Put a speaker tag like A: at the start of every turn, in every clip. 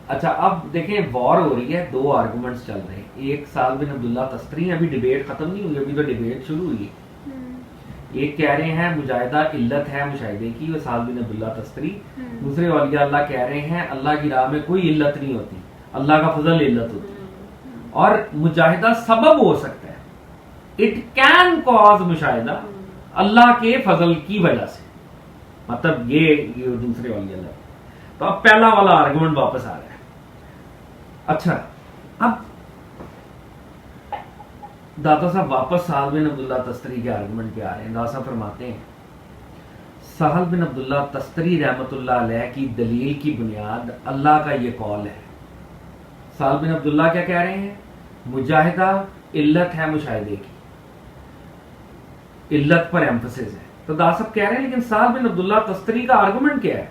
A: اچھا اب دیکھیں وار ہو رہی ہے، دو آرگومنٹس چل رہے ہیں. ایک سعد بن عبداللہ تستری، ابھی ڈیبیٹ ختم نہیں ہوئی، ابھی تو ڈیبیٹ شروع ہوئی ہے. ایک کہہ رہے ہیں مجاہدہ علت ہے مشاہدے کی، وہ سعد بن عبداللہ تستری. دوسرے اولیاء اللہ کہہ رہے ہیں اللہ کی راہ میں کوئی علت نہیں ہوتی، اللہ کا فضل علت ہوتی ہے، اور مجاہدہ سبب ہو سکتا ہے، اٹ کین کاز مشاہدہ اللہ کے فضل کی وجہ سے. مطلب یہ دوسرے اولیاء اللہ. تو اب پہلا والا آرگومنٹ واپس آ رہا ہے. اچھا اب داتا صاحب واپس سہل بن عبداللہ تستری کے آرگومنٹ پہ آ رہے ہیں. داتا صاحب فرماتے ہیں سہل بن عبداللہ تستری رحمۃ اللہ علیہ کی دلیل کی بنیاد اللہ کا یہ قول ہے. سہل بن عبداللہ کیا کہہ رہے ہیں؟ مجاہدہ علت ہے مشاہدے کی، علت پر ایمفسس ہے. تو داتا صاحب کہہ رہے ہیں لیکن سہل بن عبداللہ تستری کا آرگومنٹ کیا ہے؟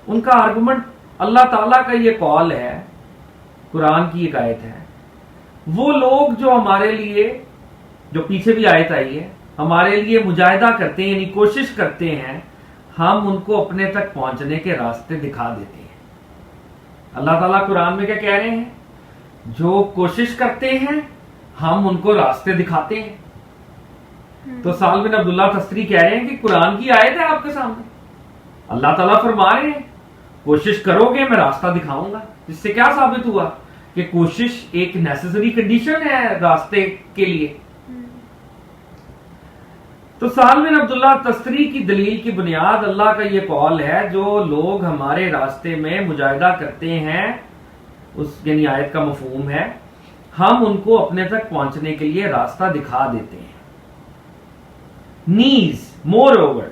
A: ان کا آرگومنٹ اللہ تعالیٰ کا یہ قول ہے، قرآن کی ایک آیت ہے. وہ لوگ جو ہمارے لیے، جو پیچھے بھی آیت آئی ہے، ہمارے لیے مجاہدہ کرتے ہیں یعنی کوشش کرتے ہیں، ہم ان کو اپنے تک پہنچنے کے راستے دکھا دیتے ہیں. اللہ تعالیٰ قرآن میں کیا کہہ رہے ہیں؟ جو کوشش کرتے ہیں ہم ان کو راستے دکھاتے ہیں. تو سہل بن عبداللہ تستری کہہ رہے ہیں کہ قرآن کی آیت ہے آپ کے سامنے، اللہ تعالیٰ فرما رہے ہیں کوشش کرو گے میں راستہ دکھاؤں گا. جس سے کیا ثابت ہوا کہ کوشش ایک نیسیسری کنڈیشن ہے راستے کے لیے. تو سہل بن عبداللہ تستری کی دلیل کی بنیاد اللہ کا یہ قول ہے جو لوگ ہمارے راستے میں مجاہدہ کرتے ہیں، اس یعنی آیت کا مفہوم ہے ہم ان کو اپنے تک پہنچنے کے لیے راستہ دکھا دیتے ہیں. نیز مور اوور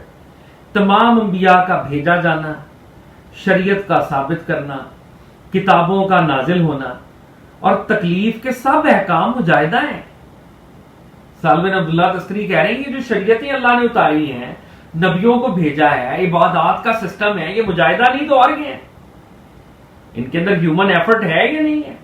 A: تمام انبیاء کا بھیجا جانا، شریعت کا ثابت کرنا، کتابوں کا نازل ہونا اور تکلیف کے سب احکام مجاہدہ ہیں. سہل بن عبداللہ تستری کہہ رہے ہیں کہ جو شریعتیں اللہ نے اتاری ہیں، نبیوں کو بھیجا ہے، عبادات کا سسٹم ہے، یہ مجاہدہ نہیں تو اور کیا ہے؟ ان کے اندر ہیومن ایفرٹ ہے یا نہیں ہے؟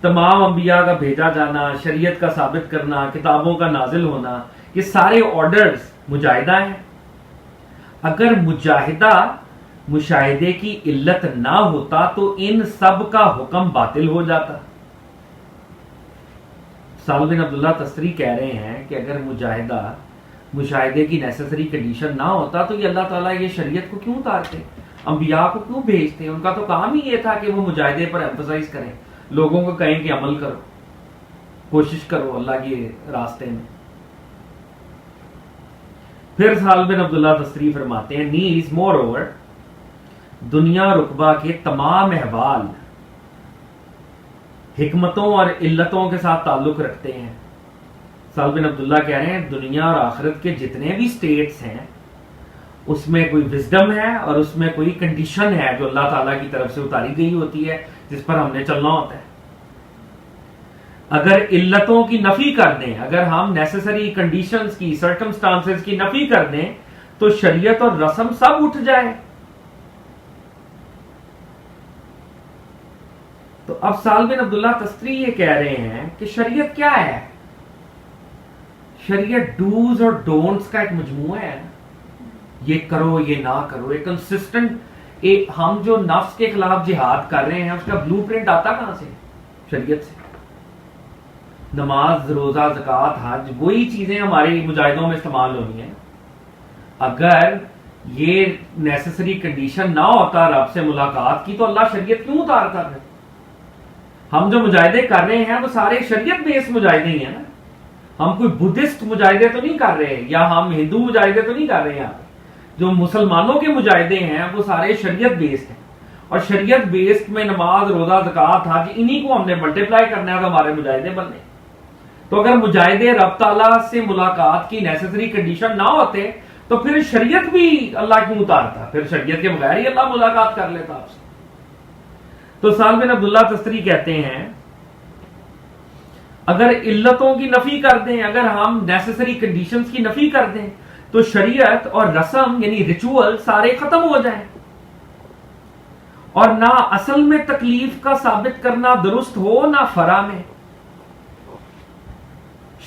A: تمام انبیاء کا بھیجا جانا، شریعت کا ثابت کرنا، کتابوں کا نازل ہونا، یہ سارے آرڈرز مجاہدہ ہیں. اگر مجاہدہ مشاہدے کی علت نہ ہوتا تو ان سب کا حکم باطل ہو جاتا. سہل بن عبداللہ تستری کہہ رہے ہیں کہ اگر مجاہدہ مشاہدے کی نیسیسری کنڈیشن نہ ہوتا تو یہ اللہ تعالیٰ یہ شریعت کو کیوں اتارتے، انبیاء کو کیوں بھیجتے؟ ان کا تو کام ہی یہ تھا کہ وہ مجاہدے پر ایمفسائز کریں، لوگوں کو کہیں کہ عمل کرو، کوشش کرو اللہ کے راستے میں. پھر سہل بن عبداللہ تستری فرماتے ہیں نیز مور اوور دنیا رقبہ کے تمام احوال حکمتوں اور علتوں کے ساتھ تعلق رکھتے ہیں. سہل بن عبداللہ کہہ رہے ہیں دنیا اور آخرت کے جتنے بھی سٹیٹس ہیں اس میں کوئی وزڈم ہے اور اس میں کوئی کنڈیشن ہے جو اللہ تعالیٰ کی طرف سے اتاری گئی ہوتی ہے جس پر ہم نے چلنا ہوتا ہے. اگر علتوں کی نفی کر دیں، اگر ہم نیسیسری کنڈیشنز کی، سرکمسٹانسز کی نفی کر دیں تو شریعت اور رسم سب اٹھ جائے. تو اب سہل بن عبداللہ تستری یہ کہہ رہے ہیں کہ شریعت کیا ہے؟ شریعت ڈوز اور ڈونٹس کا ایک مجموعہ ہے. یہ کرو یہ نہ کرو، ایک کنسسٹنٹ، ہم جو نفس کے خلاف جہاد کر رہے ہیں اس کا بلو پرنٹ آتا کہاں سے؟ شریعت سے. نماز، روزہ، زکوٰۃ، حج، وہی چیزیں ہماری مجاہدوں میں استعمال ہونی ہیں. اگر یہ نیسیسری کنڈیشن نہ ہوتا رب سے ملاقات کی تو اللہ شریعت کیوں اتارتا ہے؟ ہم جو مجاہدے کر رہے ہیں وہ سارے شریعت بیس مجاہدے ہی ہیں نا. ہم کوئی بدھسٹ مجاہدے تو نہیں کر رہے یا ہم ہندو مجاہدے تو نہیں کر رہے ہیں. جو مسلمانوں کے مجاہدے ہیں وہ سارے شریعت بیسڈ ہیں، اور شریعت بیسڈ میں نماز، روزہ، زکوٰۃ، حج، انہی کو ہم نے ملٹیپلائی کرنا ہے تو ہمارے مجاہدے بننے. تو اگر مجاہدے رب تعالیٰ سے ملاقات کی نیسیسری کنڈیشن نہ ہوتے تو پھر شریعت بھی اللہ کیوں اتارتا؟ پھر شریعت کے بغیر ہی اللہ ملاقات کر لیتا آپ سے. تو سہل بن عبداللہ تستری کہتے ہیں اگر علتوں کی نفی کر دیں، اگر ہم نیسیسری کنڈیشنز کی نفی کر دیں تو شریعت اور رسم یعنی ریچول سارے ختم ہو جائیں، اور نہ اصل میں تکلیف کا ثابت کرنا درست ہو نہ فرع میں.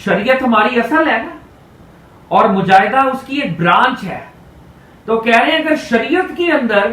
A: شریعت ہماری اصل ہے نا، اور مجاہدہ اس کی ایک برانچ ہے. تو کہہ رہے ہیں اگر شریعت کے اندر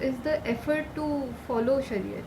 B: is the effort to follow Shariat.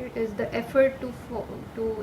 B: it is the effort to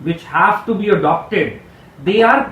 A: which have to be adopted, they are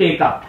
A: take up।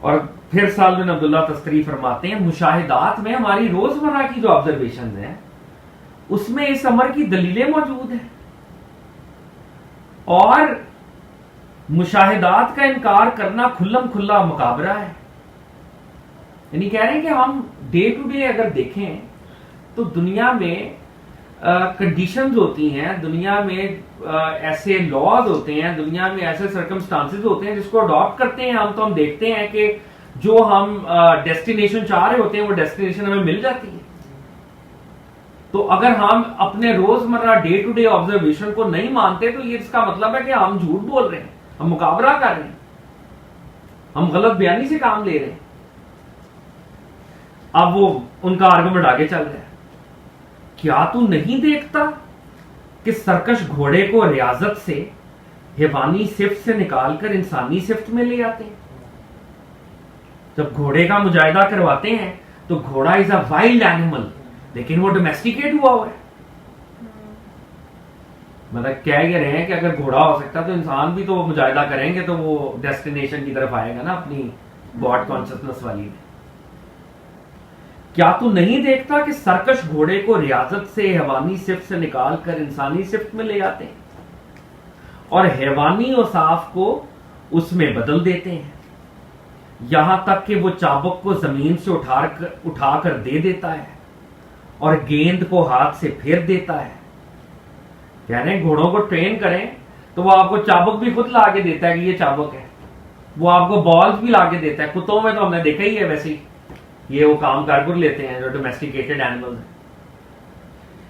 A: اور پھر سال بن عبداللہ تستری فرماتے ہیں مشاہدات میں ہماری روزمرہ کی جو آبزرویشن ہیں اس میں اس امر کی دلیلیں موجود ہیں، اور مشاہدات کا انکار کرنا کھلم کھلا مقابرہ ہے. یعنی کہہ رہے ہیں کہ ہم ڈے ٹو ڈے اگر دیکھیں تو دنیا میں کنڈیشنز ہوتی ہیں، دنیا میں ایسے لاز ہوتے ہیں، دنیا میں ایسے سرکمسٹانسز ہوتے ہیں جس کو اڈاپٹ کرتے ہیں ہم، تو ہم دیکھتے ہیں کہ جو ہم ڈیسٹینیشن چاہ رہے ہوتے ہیں وہ ڈیسٹینیشن ہمیں مل جاتی ہے. تو اگر ہم اپنے روزمرہ ڈے ٹو ڈے آبزرویشن کو نہیں مانتے تو یہ اس کا مطلب ہے کہ ہم جھوٹ بول رہے ہیں، ہم مقابرہ کر رہے ہیں، ہم غلط بیانی سے کام لے رہے ہیں. اب وہ ان کا آرگومنٹ آگے چل رہا ہے، کیا تو نہیں دیکھتا کہ سرکش گھوڑے کو ریاضت سے حیوانی صفت سے نکال کر انسانی صفت میں لے آتے ہیں. جب گھوڑے کا مجاہدہ کرواتے ہیں تو گھوڑا از اے وائلڈ اینیمل، لیکن وہ ڈومیسٹیکیٹ ہوا ہے. مطلب کہہ یہ رہے ہیں کہ اگر گھوڑا ہو سکتا تو انسان بھی تو مجاہدہ کریں گے تو وہ ڈیسٹینیشن کی طرف آئے گا نا اپنی گاڈ کانشسنس والی میں. کیا تو نہیں دیکھتا کہ سرکش گھوڑے کو ریاضت سے حیوانی صفت سے نکال کر انسانی صفت میں لے آتے ہیں اور حیوانی اوصاف کو اس میں بدل دیتے ہیں، یہاں تک کہ وہ چابک کو زمین سے اٹھا کر دے دیتا ہے اور گیند کو ہاتھ سے پھیر دیتا ہے. کہہ رہے ہیں گھوڑوں کو ٹرین کریں تو وہ آپ کو چابک بھی خود لا کے دیتا ہے کہ یہ چابک ہے، وہ آپ کو بالز بھی لا کے دیتا ہے. کتوں میں تو ہم نے دیکھا ہی ہے ویسے ہی، یہ وہ کام کارگر لیتے ہیں جو ڈومیسٹیکیٹڈ اینیمل ہیں.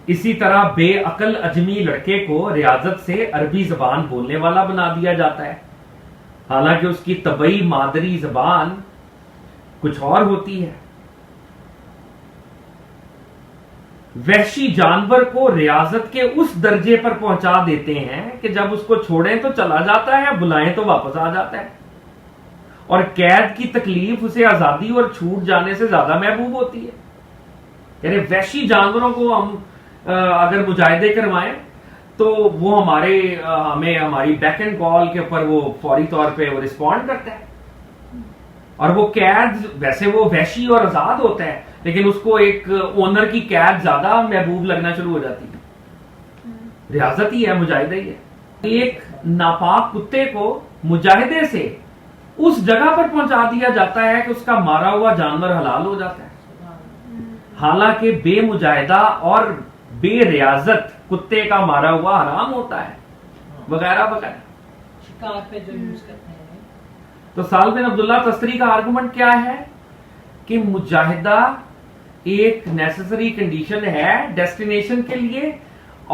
A: اسی طرح بے عقل اجمی لڑکے کو ریاضت سے عربی زبان بولنے والا بنا دیا جاتا ہے، حالانکہ اس کی طبعی مادری زبان کچھ اور ہوتی ہے. وحشی جانور کو ریاضت کے اس درجے پر پہنچا دیتے ہیں کہ جب اس کو چھوڑیں تو چلا جاتا ہے، بلائیں تو واپس آ جاتا ہے، اور قید کی تکلیف اسے آزادی اور چھوٹ جانے سے زیادہ محبوب ہوتی ہے. یعنی وحشی جانوروں کو ہم اگر مجاہدے کروائیں تو وہ ہمیں ہماری بیک اینڈ کال کے اوپر وہ فوری طور پہ وہ رسپونڈ کرتا ہے. اور وہ قید ویسے وہ وحشی اور آزاد ہوتا ہے، لیکن اس کو ایک اونر کی قید زیادہ محبوب لگنا شروع ہو جاتی ہے. ریاضت ہی ہے، مجاہدہ ہی ہے. ایک ناپاک کتے کو مجاہدے سے اس جگہ پر پہنچا دیا جاتا ہے کہ اس کا مارا ہوا جانور حلال ہو جاتا ہے، حالانکہ بے مجاہدہ اور بے ریاضت کتے کا مارا ہوا حرام ہوتا ہے، وغیرہ وغیرہ.
C: شکار پہ جو یوز کرتے ہیں.
A: تو سال بن عبداللہ تستری کا آرگومنٹ کیا ہے کہ مجاہدہ ایک نیسیسری کنڈیشن ہے ڈیسٹینیشن کے لیے،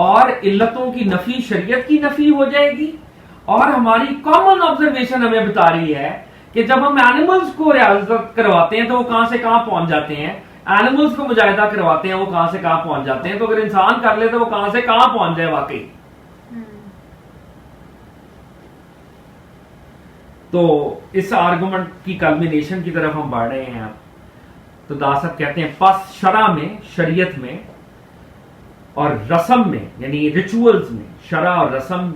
A: اور علتوں کی نفی شریعت کی نفی ہو جائے گی. اور ہماری کامن آبزرویشن ہمیں بتا رہی ہے کہ جب ہم اینیملز کو ریاضت کرواتے ہیں تو وہ کہاں سے کہاں پہنچ جاتے ہیں، اینیملز کو مجاہدہ کرواتے ہیں وہ کہاں سے کہاں پہنچ جاتے ہیں. تو اگر انسان کر لے تو وہ کہاں سے کہاں پہنچ جائے واقعی. تو اس آرگومنٹ کی کلمینیشن کی طرف ہم بڑھ رہے ہیں. تو داسب کہتے ہیں پس شرع میں، شریعت میں اور رسم میں، یعنی ریچولز میں، شرع اور رسم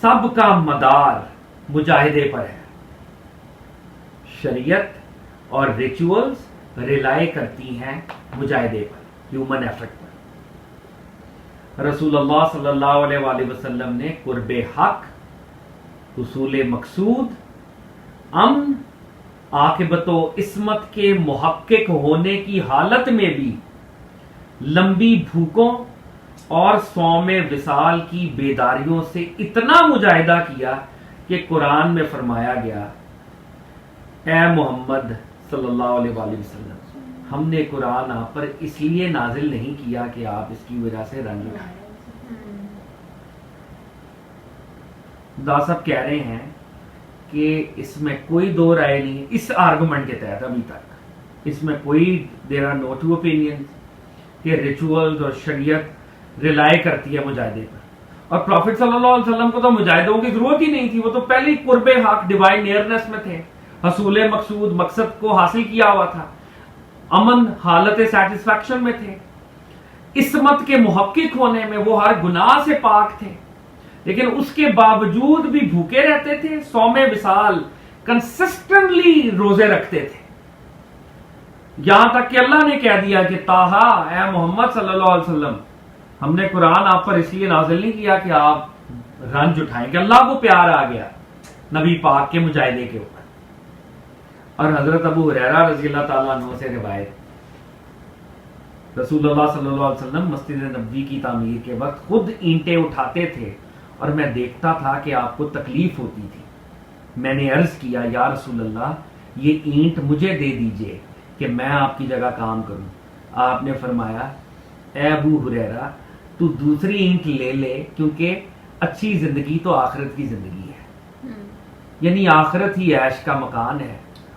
A: سب کا مدار مجاہدے پر ہے. شریعت اور ریچولز ریلائے کرتی ہیں مجاہدے پر، ہیومن ایفرٹ پر. رسول اللہ صلی اللہ علیہ وآلہ وسلم نے قرب حق، حصول مقصود، امن، عاقبت و عصمت کے محقق ہونے کی حالت میں بھی لمبی بھوکوں اور صوم وصال کی بیداریوں سے اتنا مجاہدہ کیا کہ قرآن میں فرمایا گیا، اے محمد صلی اللہ علیہ وآلہ وسلم، ہم نے قرآن آپ پر اس لیے نازل نہیں کیا کہ آپ اس کی وجہ سے رنج اٹھائیں. دا صاحب کہہ رہے ہیں کہ اس میں کوئی دو رائے نہیں ہے اس آرگومنٹ کے تحت. ابھی تک اس میں کوئی there are no two opinion کہ ریچولز اور شریعت ریلائے کرتی ہے مجاہدے پر. اور پروفٹ صلی اللہ علیہ وسلم کو تو مجاہدوں کی ضرورت ہی نہیں تھی، وہ تو پہلے ہی قرب حق ڈیوائن نیئرنس میں تھے، حصول مقصود، مقصد کو حاصل کیا ہوا تھا، امن، حالت سیٹسفیکشن میں تھے، عصمت کے محقق ہونے میں، وہ ہر گناہ سے پاک تھے، لیکن اس کے باوجود بھی بھوکے رہتے تھے. صوم وصال کنسسٹنٹلی روزے رکھتے تھے، یہاں تک کہ اللہ نے کہہ دیا کہ طٰہٰ اے محمد صلی اللہ علیہ وسلم، ہم نے قرآن آپ پر اس لیے نازل نہیں کیا کہ آپ رنج اٹھائیں، کہ اللہ کو پیار آ گیا نبی پاک کے مجاہدے کے اوپر. اور حضرت ابو ہریرہ رضی اللہ تعالیٰ عنہ سے روایت، رسول اللہ صلی اللہ علیہ وسلم مسجد نبوی کی تعمیر کے وقت خود اینٹیں اٹھاتے تھے اور میں دیکھتا تھا کہ آپ کو تکلیف ہوتی تھی. میں نے عرض کیا یا رسول اللہ یہ اینٹ مجھے دے دیجئے کہ میں آپ کی جگہ کام کروں. آپ نے فرمایا اے ابو ہریرہ تو دوسری اینٹ لے لے، کیونکہ اچھی زندگی تو آخرت کی زندگی ہے، یعنی آخرت ہی عیش کا مکان ہے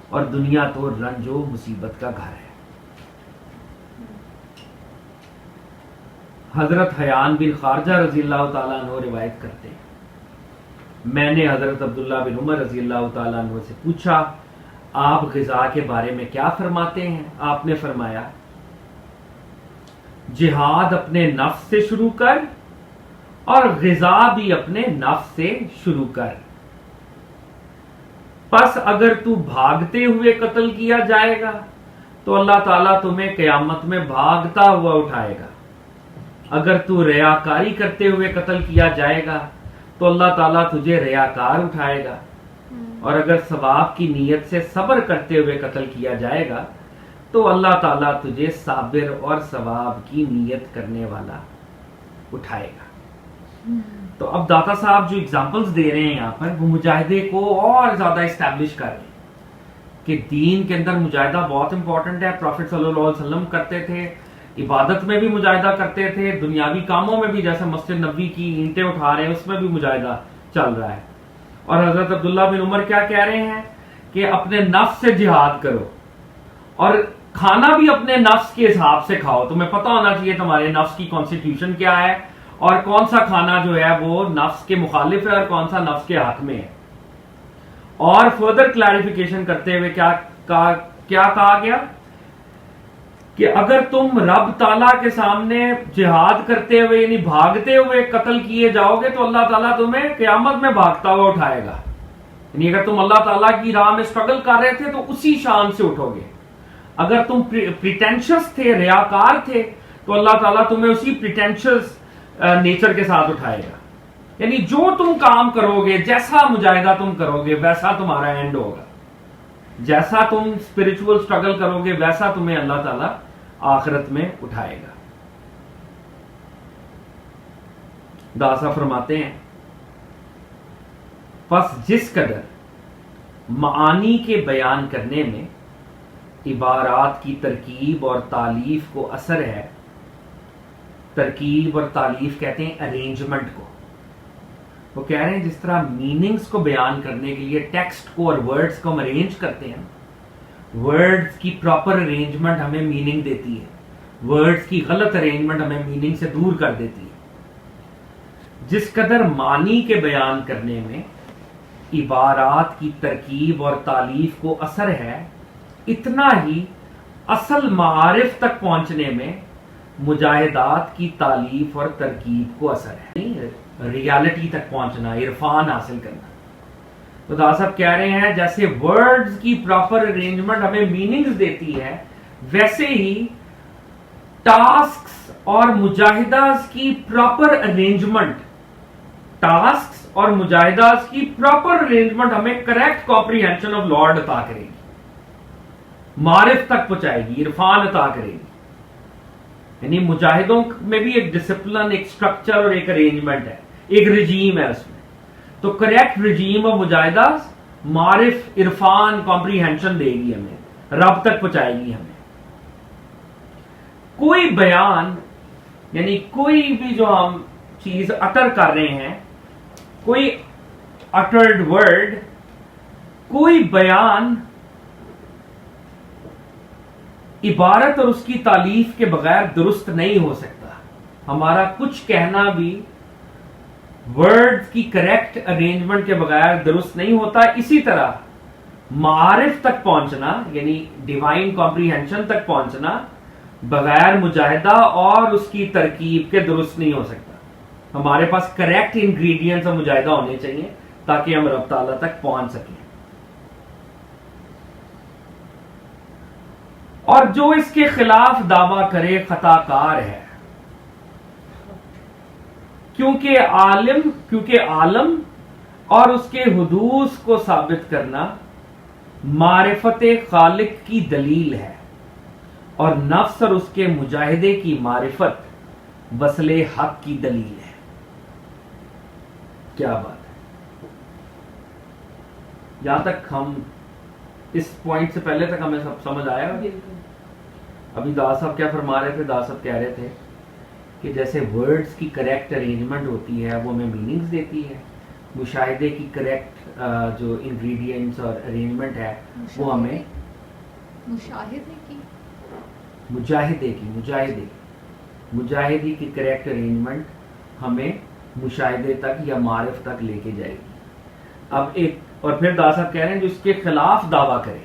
A: اور دنیا تو رنج و مصیبت کا گھر ہے. حضرت حیان بن خارجہ رضی اللہ تعالیٰ عنہ روایت کرتے ہیں، میں نے حضرت عبداللہ بن عمر رضی اللہ تعالیٰ عنہ سے پوچھا آپ غذا کے بارے میں کیا فرماتے ہیں؟ آپ نے فرمایا جہاد اپنے نفس سے شروع کر اور غذا بھی اپنے نفس سے شروع کر، پس اگر تو بھاگتے ہوئے قتل کیا جائے گا تو اللہ تعالیٰ تمہیں قیامت میں بھاگتا ہوا اٹھائے گا، اگر تو ریاکاری کرتے ہوئے قتل کیا جائے گا تو اللہ تعالیٰ تجھے ریاکار اٹھائے گا، اور اگر ثواب کی نیت سے صبر کرتے ہوئے قتل کیا جائے گا تو اللہ تعالیٰ تجھے صابر اور ثواب کی نیت کرنے والا اٹھائے گا. تو اب داتا صاحب جو اگزامپلز دے رہے ہیں یہاں پر، وہ مجاہدے کو اور زیادہ اسٹیبلش کر رہے ہیں کہ دین کے اندر مجاہدہ بہت امپورٹنٹ ہے. پروفٹ صلی اللہ علیہ وسلم کرتے تھے، عبادت میں بھی مجاہدہ کرتے تھے، دنیاوی کاموں میں بھی، جیسے مسجد نبوی کی اینٹیں اٹھا رہے ہیں اس میں بھی مجاہدہ چل رہا ہے. اور حضرت عبداللہ بن عمر کیا کہہ رہے ہیں کہ اپنے نفس سے جہاد کرو اور کھانا بھی اپنے نفس کے حساب سے کھاؤ. تمہیں پتہ ہونا چاہیے تمہارے نفس کی کانسٹیٹیوشن کیا ہے اور کون سا کھانا جو ہے وہ نفس کے مخالف ہے اور کون سا نفس کے حق میں ہے. اور فردر کلیریفیکیشن کرتے ہوئے کیا کہا گیا کہ اگر تم رب تعالیٰ کے سامنے جہاد کرتے ہوئے یعنی بھاگتے ہوئے قتل کیے جاؤ گے تو اللہ تعالیٰ تمہیں قیامت میں بھاگتا ہوا اٹھائے گا. یعنی اگر تم اللہ تعالیٰ کی راہ میں اسٹرگل کر رہے تھے تو اسی شان سے اٹھو گے. اگر تم پریٹینشس تھے، ریاکار تھے، تو اللہ تعالیٰ تمہیں اسی پریٹینشس نیچر کے ساتھ اٹھائے گا. یعنی جو تم کام کرو گے، جیسا مجاہدہ تم کرو گے ویسا تمہارا اینڈ ہوگا. جیسا تم اسپرچول اسٹرگل کرو گے ویسا تمہیں اللہ تعالیٰ آخرت میں اٹھائے گا. داسا فرماتے ہیں پس جس قدر معانی کے بیان کرنے میں عبارات کی ترکیب اور تالیف کو اثر ہے. ترکیب اور تالیف کہتے ہیں ارینجمنٹ کو. وہ کہہ رہے ہیں جس طرح میننگز کو بیان کرنے کے لیے ٹیکسٹ کو اور ورڈز کو ہم ارینج کرتے ہیں، ورڈز کی پراپر ارینجمنٹ ہمیں میننگ دیتی ہے، ورڈز کی غلط ارینجمنٹ ہمیں میننگ سے دور کر دیتی ہے. جس قدر معنی کے بیان کرنے میں عبارات کی ترکیب اور تالیف کو اثر ہے، اتنا ہی اصل معارف تک پہنچنے میں مجاہدات کی تالیف اور ترکیب کو اثر ہے. ریالٹی تک پہنچنا، عرفان حاصل کرنا. تو دا صاحب کہہ رہے ہیں جیسے ورڈز کی پراپر ارینجمنٹ ہمیں میننگز دیتی ہے، ویسے ہی ٹاسکس اور مجاہداز کی پراپر ارینجمنٹ، ٹاسکس اور مجاہداز کی پراپر ارینجمنٹ ہمیں کریکٹ کمپریہنشن آف لارڈ عطا کرے گی، معرف تک پہنچائے گی، عرفان عطا کرے گی. یعنی مجاہدوں میں بھی ایک ڈسپلن، ایک سٹرکچر اور ایک ارینجمنٹ ہے، ایک رجیم ہے اس میں. تو کریکٹ رجیم آف مجاہداز معرف، عرفان، کمپریہنشن دے گی ہمیں، رب تک پہنچائے گی ہمیں. کوئی بیان یعنی کوئی بھی جو ہم چیز اٹر کر رہے ہیں، کوئی اٹرڈ ورڈ، کوئی بیان عبارت اور اس کی تالیف کے بغیر درست نہیں ہو سکتا. ہمارا کچھ کہنا بھی ورڈز کی کریکٹ ارینجمنٹ کے بغیر درست نہیں ہوتا. اسی طرح معارف تک پہنچنا یعنی ڈیوائن کمپریہنشن تک پہنچنا بغیر مجاہدہ اور اس کی ترکیب کے درست نہیں ہو سکتا. ہمارے پاس کریکٹ انگریڈینٹس اور مجاہدہ ہونے چاہیے تاکہ ہم رب تعالیٰ تک پہنچ سکیں. اور جو اس کے خلاف دعویٰ کرے خطا کار ہے، کیونکہ عالم اور اس کے حدوث کو ثابت کرنا معرفت خالق کی دلیل ہے، اور نفس اور اس کے مجاہدے کی معرفت وصل حق کی دلیل ہے۔ کیا بات ہے! یہاں تک ہم اس پوائنٹ سے پہلے تک ہمیں سب سمجھ آیا؟
C: بالکل۔
A: ابھی دا صاحب کیا فرما رہے تھے؟ دا صاحب کہہ رہے تھے کہ جیسے ورڈز کی کریکٹ ارینجمنٹ ہوتی ہے وہ ہمیں میننگز دیتی ہے، مشاہدے کی کریکٹ جو انگریڈینٹس اور ارینجمنٹ ہے وہ ہمیں مجاہدے کی کریکٹ ارینجمنٹ ہمیں مشاہدے تک یا معرف تک لے کے جائے گی۔ اب ایک اور پھر دا صاحب کہہ رہے ہیں جو اس کے خلاف دعویٰ کرے،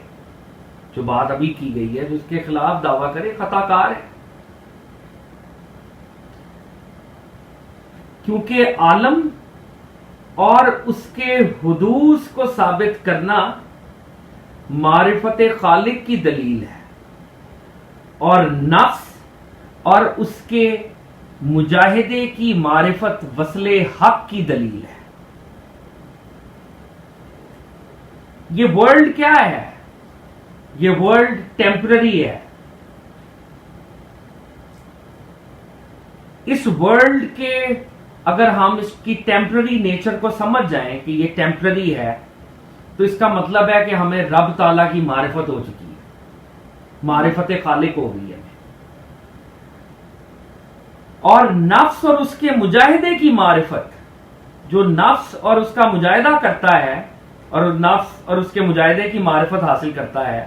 A: جو بات ابھی کی گئی ہے، جو اس کے خلاف دعویٰ کرے خطا کار ہے، کیونکہ عالم اور اس کے حدوث کو ثابت کرنا معرفت خالق کی دلیل ہے، اور نفس اور اس کے مجاہدے کی معرفت وصل حق کی دلیل ہے۔ یہ ورلڈ کیا ہے؟ یہ ورلڈ ٹیمپرری ہے۔ اس ورلڈ کے اگر ہم اس کی ٹیمپرری نیچر کو سمجھ جائیں کہ یہ ٹیمپرری ہے، تو اس کا مطلب ہے کہ ہمیں رب تعالیٰ کی معرفت ہو چکی ہے، معرفت خالق ہو گئی ہے، اور نفس اور اس کے مجاہدے کی معرفت، جو نفس اور اس کا مجاہدہ کرتا ہے اور نفس اور اس کے مجاہدے کی معرفت حاصل کرتا ہے،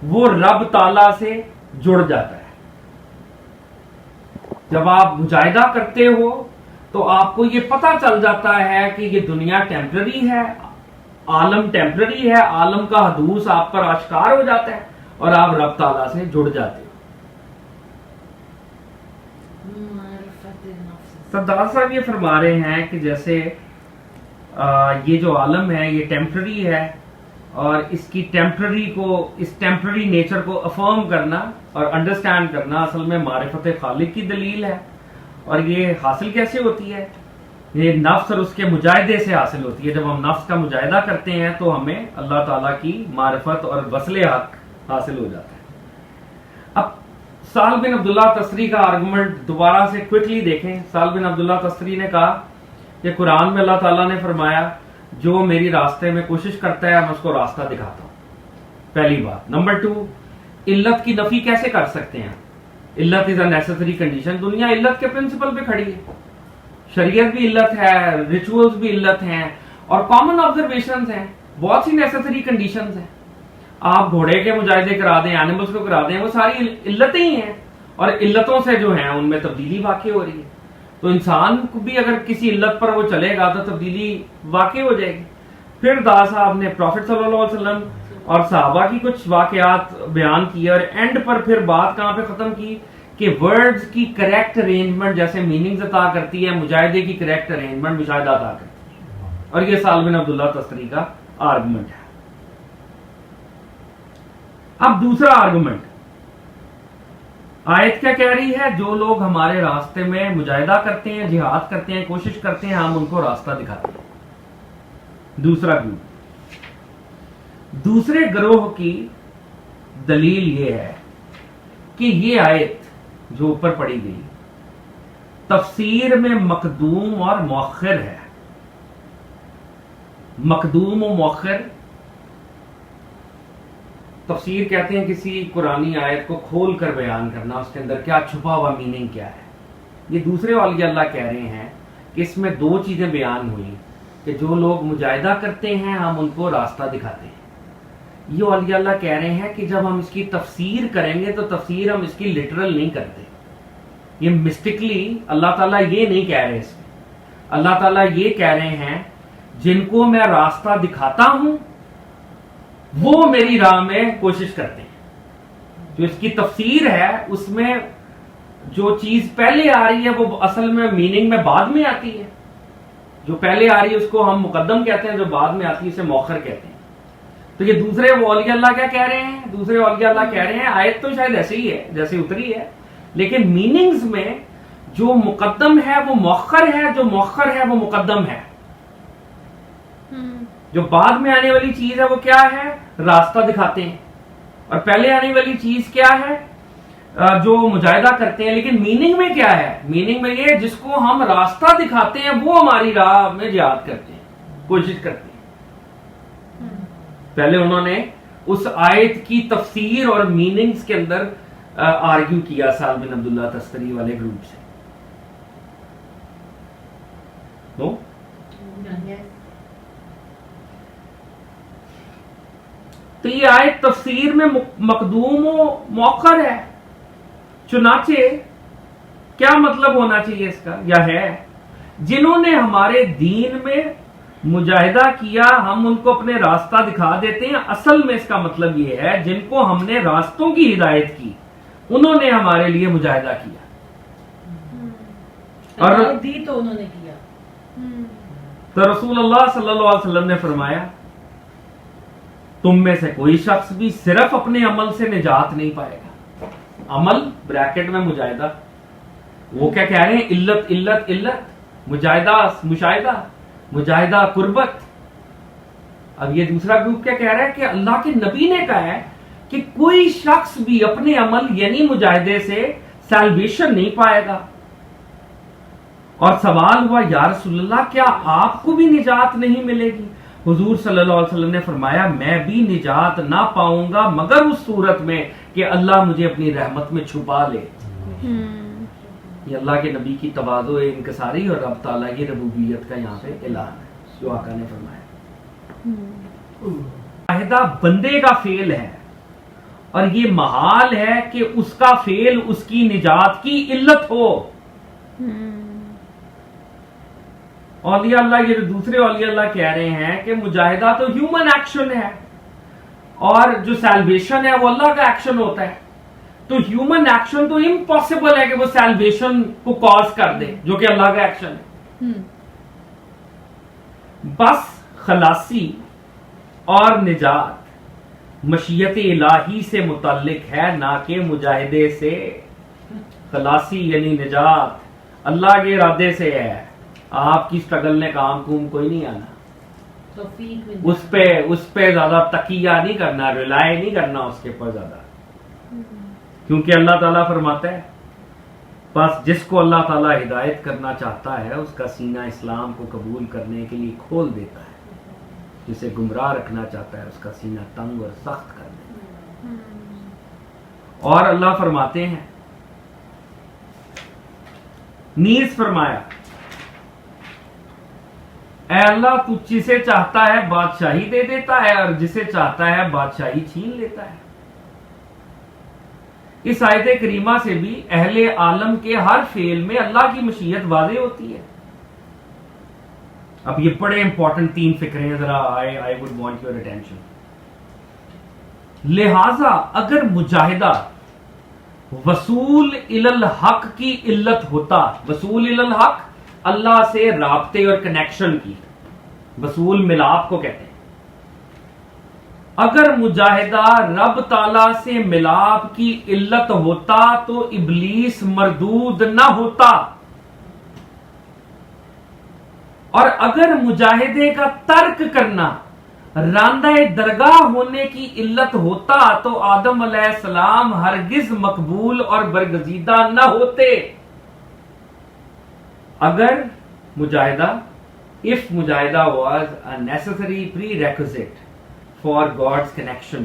A: وہ رب تعالیٰ سے جڑ جاتا ہے۔ جب آپ مجاہدہ کرتے ہو تو آپ کو یہ پتہ چل جاتا ہے کہ یہ دنیا ٹیمپرری ہے، عالم ٹیمپرری ہے، عالم کا حدوث آپ پر آشکار ہو جاتا ہے اور آپ رب تعالیٰ سے جڑ جاتے ہو۔ سردار صاحب یہ فرما رہے ہیں کہ جیسے یہ جو عالم ہے یہ ٹیمپرری ہے، اور اس کی اس ٹیمپرری نیچر کو افرم کرنا اور انڈرسٹینڈ کرنا اصل میں معرفت خالق کی دلیل ہے، اور یہ حاصل کیسے ہوتی ہے؟ یہ نفس اور اس کے مجاہدے سے حاصل ہوتی ہے۔ جب ہم نفس کا مجاہدہ کرتے ہیں تو ہمیں اللہ تعالیٰ کی معرفت اور وصل حق حاصل ہو جاتا ہے۔ اب سال بن عبداللہ تستری کا آرگومنٹ دوبارہ سے کوئکلی دیکھیں۔ سال بن عبداللہ تستری نے کہا کہ قرآن میں اللہ تعالیٰ نے فرمایا جو میری راستے میں کوشش کرتا ہے میں اس کو راستہ دکھاتا ہوں، پہلی بات۔ نمبر 2، علت کی نفی کیسے کر سکتے ہیں؟ علت از اے نیسیسری کنڈیشن۔ دنیا علت کے پرنسپل پہ کھڑی ہے، شریعت بھی علت ہے، ریچولز بھی علت ہیں، اور کامن آبزرویشنز ہیں، بہت سی نیسیسری کنڈیشنز ہیں۔ آپ گھوڑے کے مجاہدے کرا دیں، اینیملز کو کرا دیں، وہ ساری علتیں ہی ہیں، اور علتوں سے جو ہیں ان میں تبدیلی واقع ہو رہی ہے۔ تو انسان کو بھی اگر کسی علت پر وہ چلے گا تو تبدیلی واقع ہو جائے گی۔ پھر دا صاحب نے پروفٹ صلی اللہ علیہ وسلم اور صحابہ کی کچھ واقعات بیان کی، اور اینڈ پر پھر بات کہاں پہ ختم کی کہ ورڈز کی کریکٹ ارینجمنٹ جیسے میننگز عطا کرتی ہے، مجاہدے کی کریکٹ ارینجمنٹ مشاہدہ عطا کرتی ہے، اور یہ سال بن عبداللہ تستری کا آرگومنٹ ہے۔ اب دوسرا آرگومنٹ، آیت کیا کہہ رہی ہے؟ جو لوگ ہمارے راستے میں مجاہدہ کرتے ہیں، جہاد کرتے ہیں، کوشش کرتے ہیں، ہم ان کو راستہ دکھاتے ہیں۔ دوسرا گروہ، دوسرے گروہ کی دلیل یہ ہے کہ یہ آیت جو اوپر پڑھی گئی تفسیر میں مقدوم اور مؤخر ہے۔ مقدوم و مؤخر، تفسیر کہتے ہیں کسی قرآنی آیت کو کھول کر بیان کرنا، اس کے اندر کیا چھپا ہوا میننگ کیا ہے۔ یہ دوسرے اولیاء اللہ کہہ رہے ہیں کہ اس میں دو چیزیں بیان ہوئی کہ جو لوگ مجاہدہ کرتے ہیں ہم ان کو راستہ دکھاتے ہیں۔ یہ اولیاء اللہ کہہ رہے ہیں کہ جب ہم اس کی تفسیر کریں گے تو تفسیر ہم اس کی لٹرل نہیں کرتے، یہ مسٹکلی اللہ تعالیٰ یہ نہیں کہہ رہے، اس میں اللہ تعالیٰ یہ کہہ رہے ہیں جن کو میں راستہ دکھاتا ہوں وہ میری راہ میں کوشش کرتے ہیں۔ جو اس کی تفسیر ہے اس میں جو چیز پہلے آ رہی ہے وہ اصل میں میننگ میں بعد میں آتی ہے، جو پہلے آ رہی ہے اس کو ہم مقدم کہتے ہیں، جو بعد میں آتی ہے اسے مؤخر کہتے ہیں۔ تو یہ دوسرے اولیاء اللہ کیا کہہ رہے ہیں؟ دوسرے اولیاء اللہ کہہ رہے ہیں، آیت تو شاید ایسے ہی ہے جیسے اتری ہے، لیکن میننگز میں جو مقدم ہے وہ مؤخر ہے، جو مؤخر ہے وہ مقدم ہے. جو بعد میں آنے والی چیز ہے وہ کیا ہے؟ راستہ دکھاتے ہیں. اور پہلے آنے والی چیز کیا ہے؟ جو مجاہدہ کرتے ہیں. لیکن میننگ میں کیا ہے؟ میننگ میں یہ جس کو ہم راستہ دکھاتے ہیں وہ ہماری راہ میں جہاد کرتے ہیں، کوشش کرتے ہیں. پہلے انہوں نے اس آیت کی تفسیر اور میننگز کے اندر آرگیو کیا سعد بن عبداللہ تستری والے گروپ سے. تو تو یہ آیت تفسیر میں مقدوم و مؤخر ہے. چنانچہ کیا مطلب ہونا چاہیے اس کا؟ یا ہے جنہوں نے ہمارے دین میں مجاہدہ کیا ہم ان کو اپنے راستہ دکھا دیتے ہیں. اصل میں اس کا مطلب یہ ہے جن کو ہم نے راستوں کی ہدایت کی انہوں نے ہمارے لیے مجاہدہ کیا. اور
C: دی تو انہوں نے کیا.
A: تو رسول اللہ صلی اللہ علیہ وسلم نے فرمایا تم میں سے کوئی شخص بھی صرف اپنے عمل سے نجات نہیں پائے گا. عمل بریکٹ میں مجاہدہ. وہ کیا کہہ رہے ہیں؟ علت علت علت، مجاہدہ مشاہدہ، مجاہدہ قربت. اب یہ دوسرا گروپ کیا کہہ رہا ہے کہ اللہ کے نبی نے کہا ہے کہ کوئی شخص بھی اپنے عمل یعنی مجاہدے سے سیلویشن نہیں پائے گا. اور سوال ہوا یا رسول اللہ کیا آپ کو بھی نجات نہیں ملے گی؟ حضور صلی اللہ علیہ وسلم نے فرمایا میں بھی نجات نہ پاؤں گا مگر اس صورت میں کہ اللہ مجھے اپنی رحمت میں چھپا لے. یہ اللہ کے نبی کی تواضع انکساری اور رب تعالیٰ کی ربوبیت کا یہاں پہ اعلان ہے جو آقا نے فرمایا. مجاہدہ بندے کا فعل ہے اور یہ محال ہے کہ اس کا فعل اس کی نجات کی علت ہو. اولیاء اللہ یہ جو دوسرے اولیاء اللہ کہہ رہے ہیں کہ مجاہدہ تو ہیومن ایکشن ہے اور جو سیلویشن ہے وہ اللہ کا ایکشن ہوتا ہے. تو ہیومن ایکشن تو امپاسبل ہے کہ وہ سیلویشن کو کاز کر دے جو کہ اللہ کا ایکشن ہے. بس خلاصی اور نجات مشیت الہی سے متعلق ہے نہ کہ مجاہدے سے. خلاصی یعنی نجات اللہ کے ارادے سے ہے. آپ کی سٹرگل نے کام کوم کوئی نہیں آنا. اس پہ زیادہ تکیہ نہیں کرنا، ریلائے نہیں کرنا اس کے پر زیادہ، کیونکہ اللہ تعالیٰ فرماتا ہے بس جس کو اللہ تعالیٰ ہدایت کرنا چاہتا ہے اس کا سینہ اسلام کو قبول کرنے کے لیے کھول دیتا ہے، جسے گمراہ رکھنا چاہتا ہے اس کا سینہ تنگ اور سخت کر دیتا ہے. اور اللہ فرماتے ہیں نیز فرمایا اے اللہ تو جسے چاہتا ہے بادشاہی دے دیتا ہے اور جسے چاہتا ہے بادشاہی چھین لیتا ہے. اس آیت کریمہ سے بھی اہل عالم کے ہر فعل میں اللہ کی مشیت واضح ہوتی ہے. اب یہ بڑے امپورٹنٹ 3 فکریں ہیں، ذرا I would want your attention. لہذا اگر مجاہدہ وصول الی الحق کی علت ہوتا، وصول الی الحق اللہ سے رابطے اور کنیکشن کی، وصول ملاپ کو کہتے ہیں. اگر مجاہدہ رب تعالی سے ملاپ کی علت ہوتا تو ابلیس مردود نہ ہوتا، اور اگر مجاہدے کا ترک کرنا راندہ درگاہ ہونے کی علت ہوتا تو آدم علیہ السلام ہرگز مقبول اور برگزیدہ نہ ہوتے. اگر مجاہدہ if مجاہدہ was a necessary prerequisite for God's connection